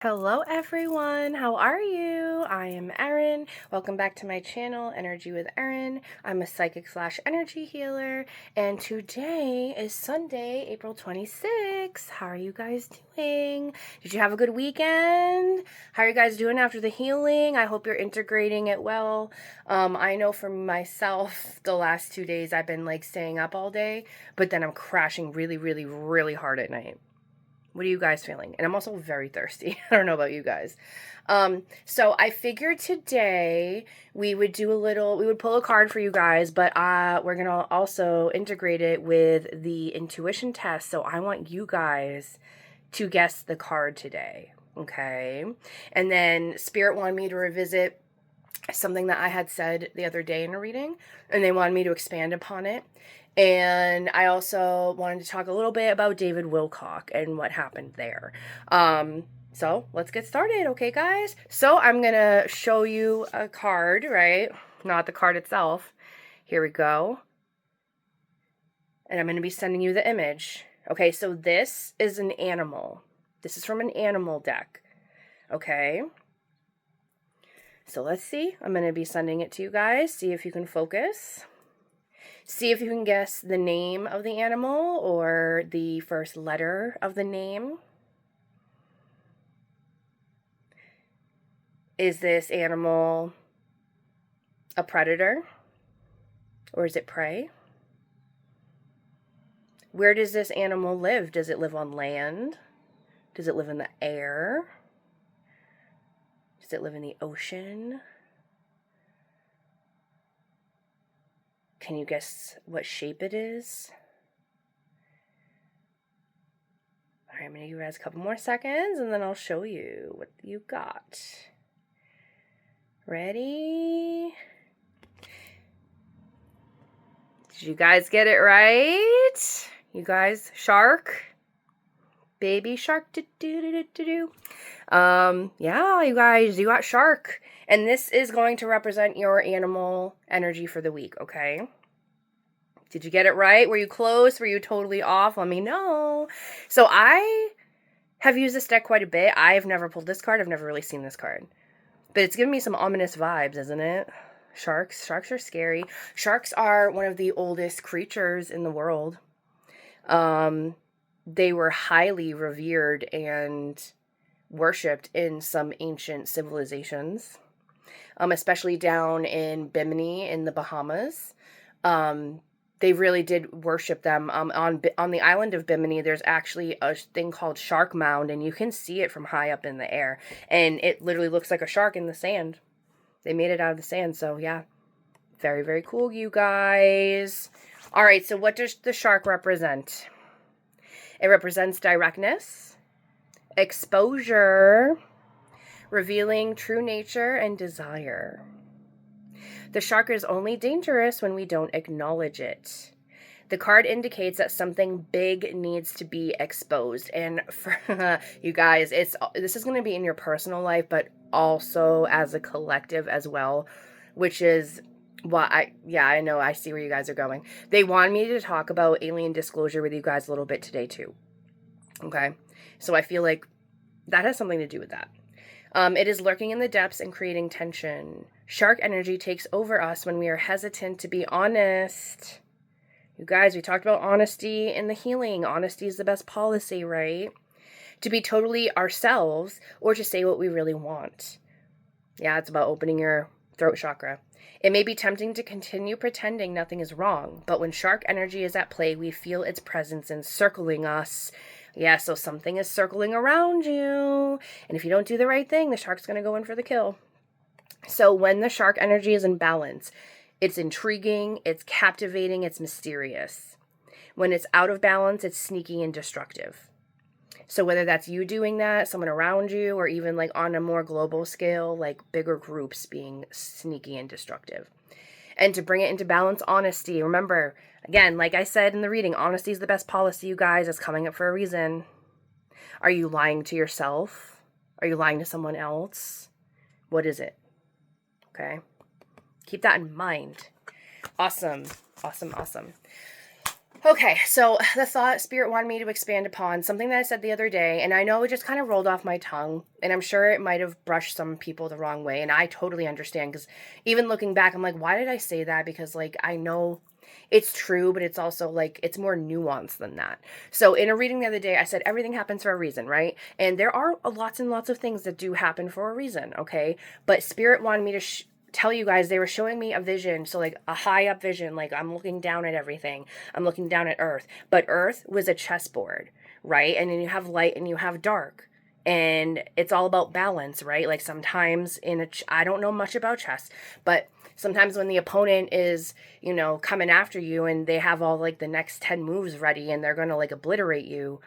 Hello everyone, how are you? I am Erin. Welcome back to my channel, Energy with Erin. I'm a psychic slash energy healer, and today is Sunday, April 26th. How are you guys doing? Did you have a good weekend? How are you guys doing after the healing? I hope you're integrating it well. I know for myself, the last 2 days I've been like staying up all day, but then I'm crashing really hard at night. What are you guys feeling? And I'm also very thirsty. I don't know about you guys. So I figured today we would pull a card for you guys, but we're going to also integrate it with the intuition test. So I want you guys to guess the card today. Okay. And then Spirit wanted me to revisit something that I had said the other day in a reading, and they wanted me to expand upon it. And I also wanted to talk a little bit about David Wilcock and what happened there. So let's get started, okay, guys? So I'm going to show you a card, right? Not the card itself. Here we go. And I'm going to be sending you the image. Okay, so this is an animal. This is from an animal deck. Okay. So let's see. I'm going to be sending it to you guys. See if you can focus. See if you can guess the name of the animal or the first letter of the name. Is this animal a predator or is it prey? Where does this animal live? Does it live on land? Does it live in the air? Does it live in the ocean? Can you guess what shape it is? All right, I'm going to give you guys a couple more seconds and then I'll show you what you got. Ready? Did you guys get it right? You guys, shark? Baby shark, yeah, you guys, you got shark. And this is going to represent your animal energy for the week, okay? Did you get it right? Were you close? Were you totally off? Let me know. So I have used this deck quite a bit. I've never pulled this card. I've never really seen this card. But it's giving me some ominous vibes, isn't it? Sharks. Sharks are scary. Sharks are one of the oldest creatures in the world. They were highly revered and worshipped in some ancient civilizations, especially down in Bimini in the Bahamas. They really did worship them. On the island of Bimini, there's actually a thing called Shark Mound, and you can see it from high up in the air. And it literally looks like a shark in the sand. They made it out of the sand, so yeah. Very cool, you guys. All right, so what does the shark represent? It represents directness, exposure, revealing true nature and desire. The shark is only dangerous when we don't acknowledge it. The card indicates that something big needs to be exposed. And for you guys, this is going to be in your personal life, but also as a collective as well, which is why I know, I see where you guys are going. They want me to talk about alien disclosure with you guys a little bit today too. Okay. So I feel like that has something to do with that. It is lurking in the depths and creating tension. Shark energy takes over us when we are hesitant to be honest. You guys, we talked about honesty in the healing. Honesty is the best policy, right? To be totally ourselves or to say what we really want. Yeah, it's about opening your throat chakra. It may be tempting to continue pretending nothing is wrong, but when shark energy is at play, we feel its presence encircling us. Yeah, so something is circling around you. And if you don't do the right thing, the shark's going to go in for the kill. So when the shark energy is in balance, it's intriguing, it's captivating, it's mysterious. When it's out of balance, it's sneaky and destructive. So whether that's you doing that, someone around you, or even like on a more global scale, like bigger groups being sneaky and destructive. And to bring it into balance, honesty. Remember, again, like I said in the reading, honesty is the best policy, you guys. It's coming up for a reason. Are you lying to yourself? Are you lying to someone else? What is it? Okay. Keep that in mind. Awesome. Okay, so the thought Spirit wanted me to expand upon something that I said the other day, and I know it just kind of rolled off my tongue, and I'm sure it might have brushed some people the wrong way, and I totally understand, because even looking back, I'm like, why did I say that? Because, like, I know it's true, but it's also, like, it's more nuanced than that. So in a reading the other day, I said everything happens for a reason, right? And there are lots and lots of things that do happen for a reason, okay? But Spirit wanted me to tell you guys, they were showing me a vision, so like a high up vision, like I'm looking down at everything, I'm looking down at Earth, but Earth was a chessboard, right? And then you have light and you have dark, and it's all about balance, right? Like sometimes I don't know much about chess, but sometimes when the opponent is, coming after you and they have all like the next 10 moves ready and they're going to like obliterate you,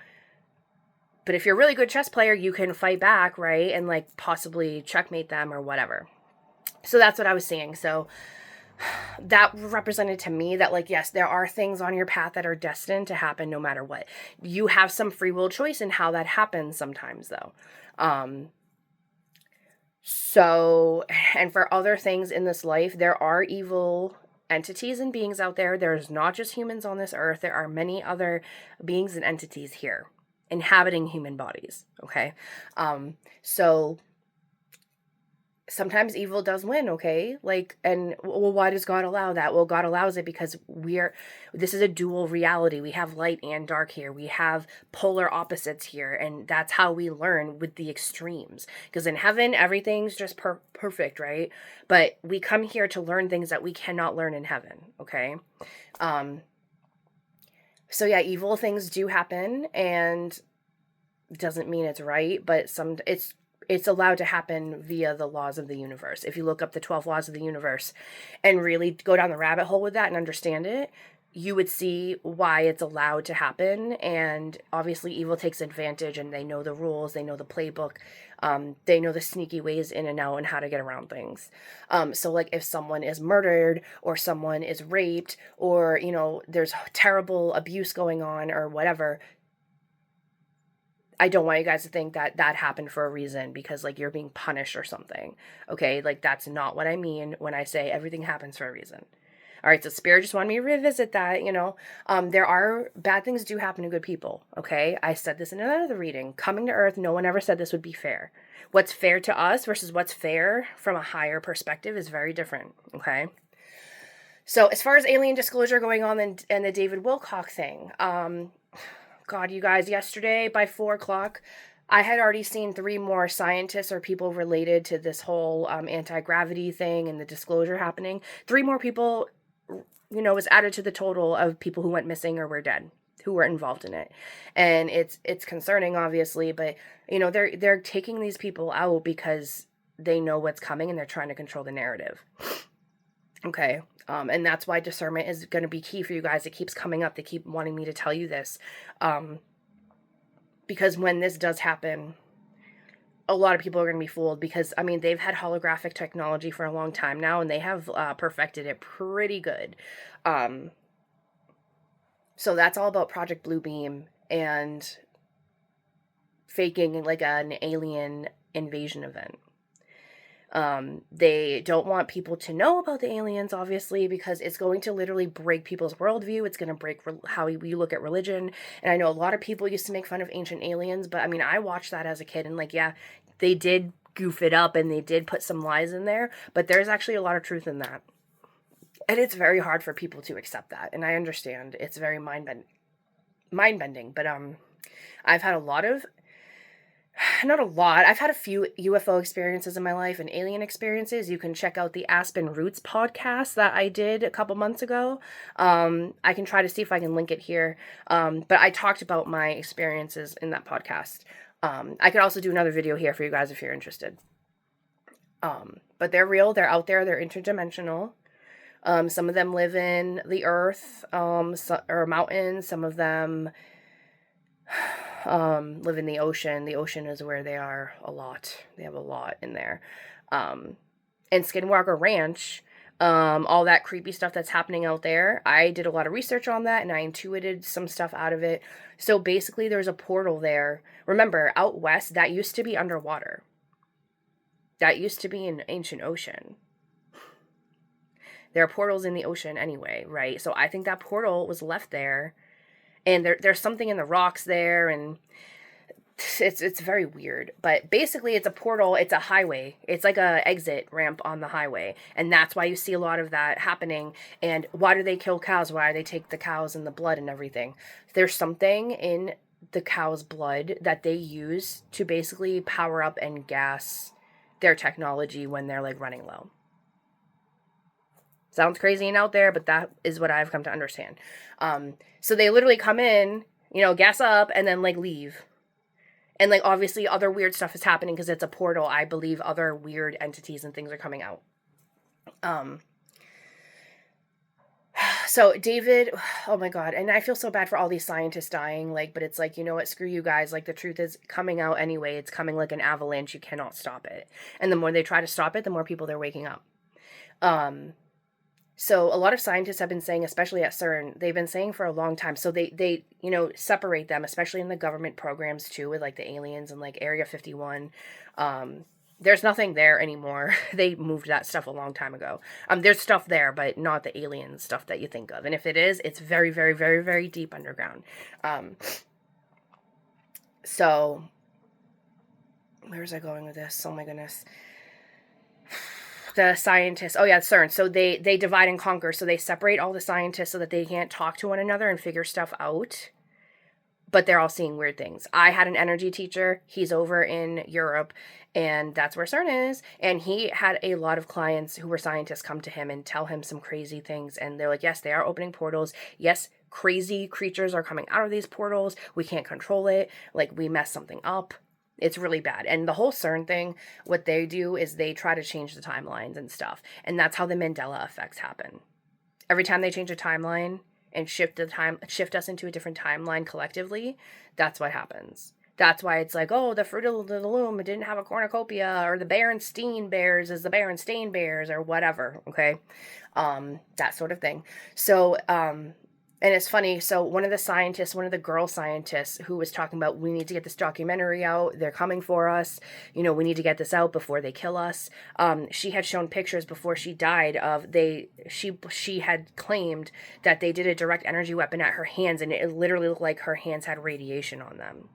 but if you're a really good chess player, you can fight back, right? And like possibly checkmate them or whatever. So that's what I was seeing. So that represented to me that, like, yes, there are things on your path that are destined to happen no matter what. You have some free will choice in how that happens sometimes, though. So, and for other things in this life, there are evil entities and beings out there. There's not just humans on this earth. There are many other beings and entities here inhabiting human bodies. Okay. So sometimes evil does win, okay? Like, and well, why does God allow that? Well, God allows it because this is a dual reality. We have light and dark here. We have polar opposites here, and that's how we learn with the extremes. Because in heaven, everything's just perfect, right? But we come here to learn things that we cannot learn in heaven, okay? So yeah, evil things do happen, and doesn't mean it's right, but it's allowed to happen via the laws of the universe. If you look up the 12 laws of the universe and really go down the rabbit hole with that and understand it, you would see why it's allowed to happen. And obviously evil takes advantage, and they know the rules, they know the playbook, they know the sneaky ways in and out and how to get around things. So like if someone is murdered or someone is raped or, there's terrible abuse going on or whatever, I don't want you guys to think that that happened for a reason because, like, you're being punished or something. Okay? Like, that's not what I mean when I say everything happens for a reason. All right, so Spirit just wanted me to revisit that, There are bad things do happen to good people, okay? I said this in another reading. Coming to Earth, no one ever said this would be fair. What's fair to us versus what's fair from a higher perspective is very different, okay? So as far as alien disclosure going on and the David Wilcock thing, God, you guys, yesterday by 4 o'clock, I had already seen 3 more scientists or people related to this whole anti-gravity thing and the disclosure happening. 3 more people, was added to the total of people who went missing or were dead, who were involved in it. And it's concerning, obviously, but, they're taking these people out because they know what's coming and they're trying to control the narrative. Okay. And that's why discernment is going to be key for you guys. It keeps coming up. They keep wanting me to tell you this. Because when this does happen, a lot of people are going to be fooled because, they've had holographic technology for a long time now, and they have perfected it pretty good. So that's all about Project Bluebeam and faking like an alien invasion event. They don't want people to know about the aliens, obviously, because it's going to literally break people's worldview. It's going to break how we look at religion. And I know a lot of people used to make fun of ancient aliens, but I watched that as a kid, and like, yeah, they did goof it up and they did put some lies in there, but there's actually a lot of truth in that. And it's very hard for people to accept that. And I understand it's very mind-bending, but I've had I've had a few UFO experiences in my life and alien experiences. You can check out the Aspen Roots podcast that I did a couple months ago. I can try to see if I can link it here. But I talked about my experiences in that podcast. I could also do another video here for you guys if you're interested. But they're real. They're out there. They're interdimensional. Some of them live in the earth, or mountains. Some of them live in the ocean. The ocean is where they are a lot. They have a lot in there. And Skinwalker Ranch, all that creepy stuff that's happening out there, I did a lot of research on that and I intuited some stuff out of it. So basically there's a portal there. Remember, out west, that used to be underwater. That used to be an ancient ocean. There are portals in the ocean anyway, right? So I think that portal was left there And there's something in the rocks there, and it's very weird. But basically it's a portal, it's a highway. It's like a exit ramp on the highway. And that's why you see a lot of that happening. And why do they kill cows? Why do they take the cows and the blood and everything? There's something in the cow's blood that they use to basically power up and gas their technology when they're like running low. Sounds crazy and out there, but that is what I've come to understand. So they literally come in, gas up, and then like leave. And like obviously other weird stuff is happening because it's a portal. I believe other weird entities and things are coming out. So David, oh my God. And I feel so bad for all these scientists dying, but it's like, you know what, screw you guys. The truth is coming out anyway. It's coming like an avalanche. You cannot stop it. And the more they try to stop it, the more people they're waking up. So a lot of scientists have been saying, especially at CERN, they've been saying for a long time. So they separate them, especially in the government programs too, with the aliens and Area 51. There's nothing there anymore. They moved that stuff a long time ago. There's stuff there, but not the alien stuff that you think of. And if it is, it's very, very, very, very deep underground. So where was I going with this? Oh my goodness. The scientists, CERN. So they divide and conquer. So they separate all the scientists so that they can't talk to one another and figure stuff out. But they're all seeing weird things. I had an energy teacher. He's over in Europe, and that's where CERN is. And he had a lot of clients who were scientists come to him and tell him some crazy things. And they're like, yes, they are opening portals. Yes, crazy creatures are coming out of these portals. We can't control it. We messed something up. It's really bad. And the whole CERN thing, what they do is they try to change the timelines and stuff. And that's how the Mandela effects happen. Every time they change a timeline and shift us into a different timeline collectively, that's what happens. That's why it's the Fruit of the Loom didn't have a cornucopia, or the Berenstain Bears is the Berenstain Bears, or whatever, okay? That sort of thing. So, and it's funny, so one of the girl scientists who was talking about, we need to get this documentary out, they're coming for us, we need to get this out before they kill us. She had shown pictures before she died of, she had claimed that they did a direct energy weapon at her hands, and it literally looked like her hands had radiation on them.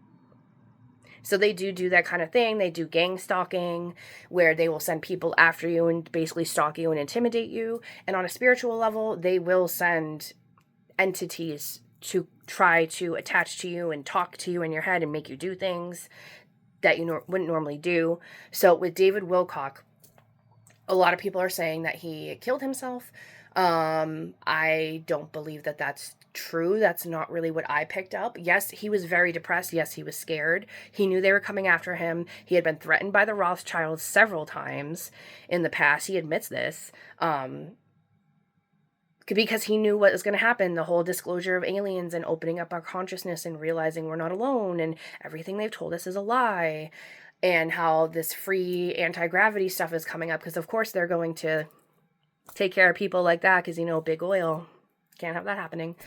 So they do that kind of thing. They do gang stalking, where they will send people after you and basically stalk you and intimidate you. And on a spiritual level, they will send entities to try to attach to you and talk to you in your head and make you do things that you wouldn't normally do. So with David Wilcock, a lot of people are saying that he killed himself. I don't believe that that's true. That's not really what I picked up. Yes, he was very depressed. Yes, he was scared. He knew they were coming after him. He had been threatened by the Rothschilds several times in the past. He admits this. Because he knew what was going to happen, the whole disclosure of aliens and opening up our consciousness and realizing we're not alone and everything they've told us is a lie, and how this free anti-gravity stuff is coming up, because of course they're going to take care of people like that, because big oil, can't have that happening.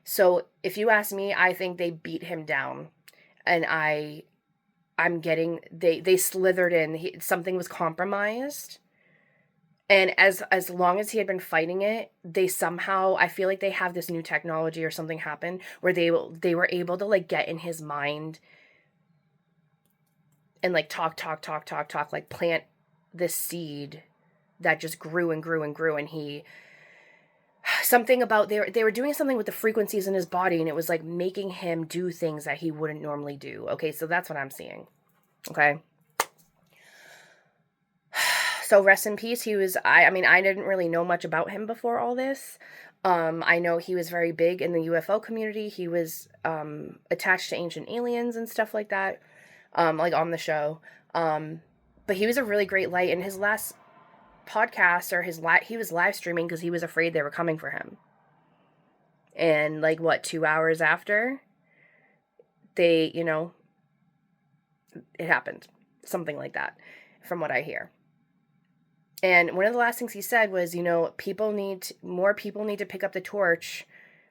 So if you ask me, I think they beat him down, and I'm getting, they slithered in, something was compromised. And as long as he had been fighting it, they somehow, I feel like they have this new technology or something happen where they were able to get in his mind and talk, plant this seed that just grew and grew and grew. And something about, they were doing something with the frequencies in his body, and it was making him do things that he wouldn't normally do. Okay, so that's what I'm seeing. Okay. So rest in peace. He was, I didn't really know much about him before all this. I know he was very big in the UFO community. He was attached to ancient aliens and stuff like that, on the show. But he was a really great light. In his last podcast, he was live streaming because he was afraid they were coming for him. And 2 hours after, it happened. Something like that, from what I hear. And one of the last things he said was, more people need to pick up the torch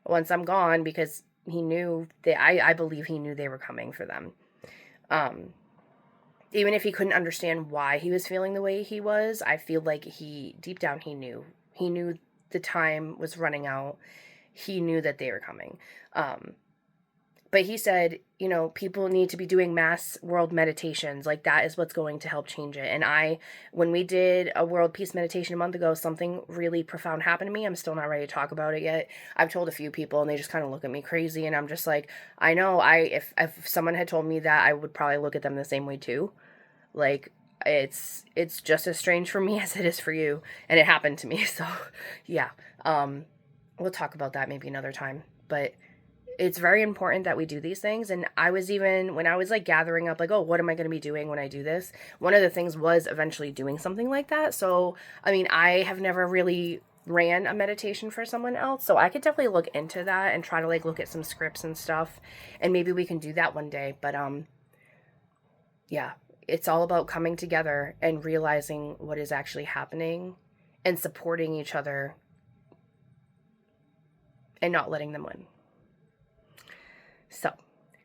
once I'm gone, because he knew that, I believe he knew they were coming for them. Even if he couldn't understand why he was feeling the way he was, I feel like deep down he knew the time was running out. he knew that they were coming. But he said, you know, people need to be doing mass world meditations. Like, that is what's going to help change it. And when we did a world peace meditation a month ago, something really profound happened to me. I'm still not ready to talk about it yet. I've told a few people and they just kind of look at me crazy. And I'm just like, I know, if someone had told me that, I would probably look at them the same way too. Like, it's just as strange for me as it is for you. And it happened to me. So yeah, we'll talk about that maybe another time. But it's very important that we do these things. And I was even, when I was like gathering up, like, oh, what am I going to be doing when I do this? One of the things was eventually doing something like that. So, I mean, I have never really ran a meditation for someone else. So I could definitely look into that and try to like look at some scripts and stuff. And maybe we can do that one day. But, yeah, it's all about coming together and realizing what is actually happening and supporting each other and not letting them win. So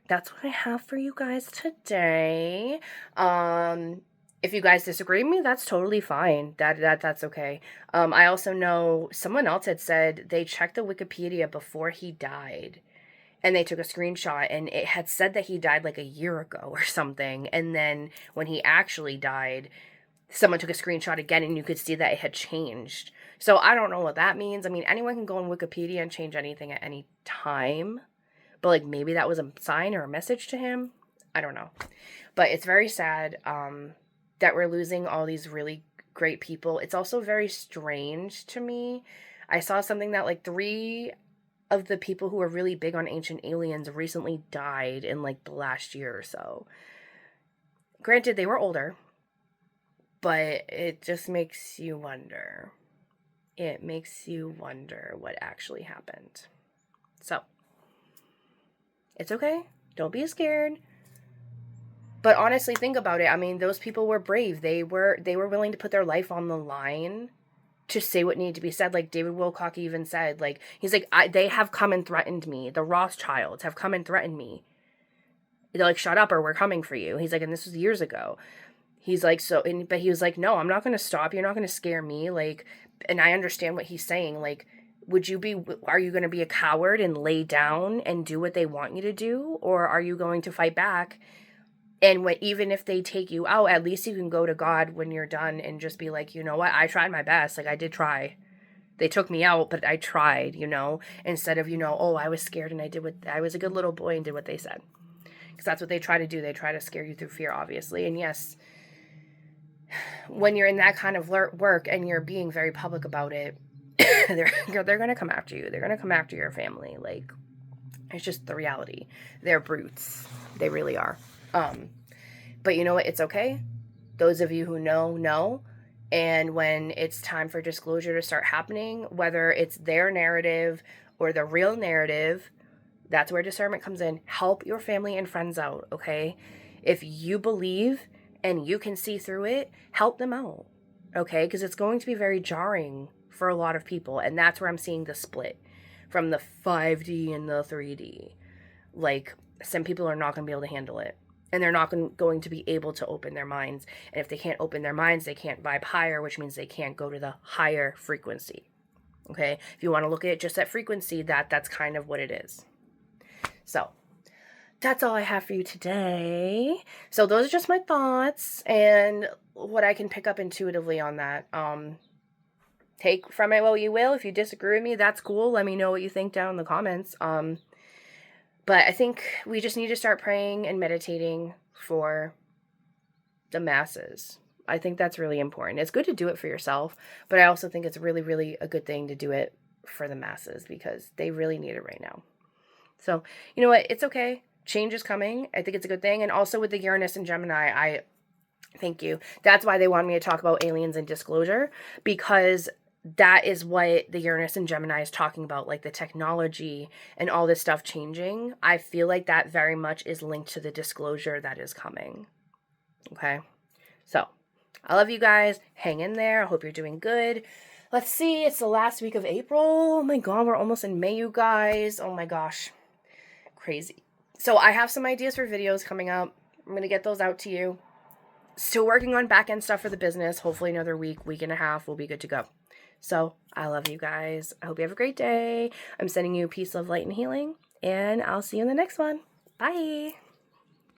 that's what I have for you guys today. If you guys disagree with me, that's totally fine. That's okay. I also know someone else had said they checked the Wikipedia before he died and they took a screenshot and it had said that he died like a year ago or something. And then when he actually died, someone took a screenshot again and you could see that it had changed. So I don't know what that means. I mean, anyone can go on Wikipedia and change anything at any time. But, like, maybe that was a sign or a message to him. I don't know. But it's very sad that we're losing all these really great people. It's also very strange to me. I saw something that, like, 3 of the people who were really big on Ancient Aliens recently died in, like, the last year or so. Granted, they were older. But it just makes you wonder. It makes you wonder what actually happened. So it's okay. Don't be scared. But honestly, think about it. I mean, those people were brave. They were willing to put their life on the line to say what needed to be said. Like David Wilcock even said, like, he's like, they have come and threatened me. The Rothschilds have come and threatened me. They're like, shut up or we're coming for you. He's like, and this was years ago. He's like, but he was like, no, I'm not going to stop. You're not going to scare me. Like, and I understand what he's saying. Like, are you going to be a coward and lay down and do what they want you to do? Or are you going to fight back? And even if they take you out, at least you can go to God when you're done and just be like, you know what? I tried my best. Like, I did try. They took me out, but I tried, you know, instead of, you know, oh, I was scared and I was a good little boy and did what they said. Because that's what they try to do. They try to scare you through fear, obviously. And yes, when you're in that kind of work and you're being very public about it, they're going to come after you. They're going to come after your family. Like, it's just the reality. They're brutes. They really are. But you know what? It's okay. Those of you who know. And when it's time for disclosure to start happening, whether it's their narrative or the real narrative, that's where discernment comes in. Help your family and friends out, okay? If you believe and you can see through it, help them out, okay? Because it's going to be very jarring for a lot of people. And that's where I'm seeing the split from the 5D and the 3D. Like, some people are not going to be able to handle it. And they're not going to be able to open their minds. And if they can't open their minds, they can't vibe higher, which means they can't go to the higher frequency. Okay? If you want to look at it just at frequency, that's kind of what it is. So, that's all I have for you today. So those are just my thoughts and what I can pick up intuitively on that. Take from it what you will. If you disagree with me, that's cool. Let me know what you think down in the comments. But I think we just need to start praying and meditating for the masses. I think that's really important. It's good to do it for yourself, but I also think it's really, really a good thing to do it for the masses because they really need it right now. So, you know what? It's okay. Change is coming. I think it's a good thing. And also with the Uranus and Gemini, thank you. That's why they wanted me to talk about aliens and disclosure, because that is what the Uranus and Gemini is talking about, like the technology and all this stuff changing. I feel like that very much is linked to the disclosure that is coming. Okay? So, I love you guys. Hang in there. I hope you're doing good. Let's see. It's the last week of April. Oh my God, we're almost in May, you guys. Oh my gosh. Crazy. So I have some ideas for videos coming up. I'm going to get those out to you. Still working on back-end stuff for the business. Hopefully another week and a half, we'll be good to go. So I love you guys. I hope you have a great day. I'm sending you peace, love, light, and healing, and I'll see you in the next one. Bye.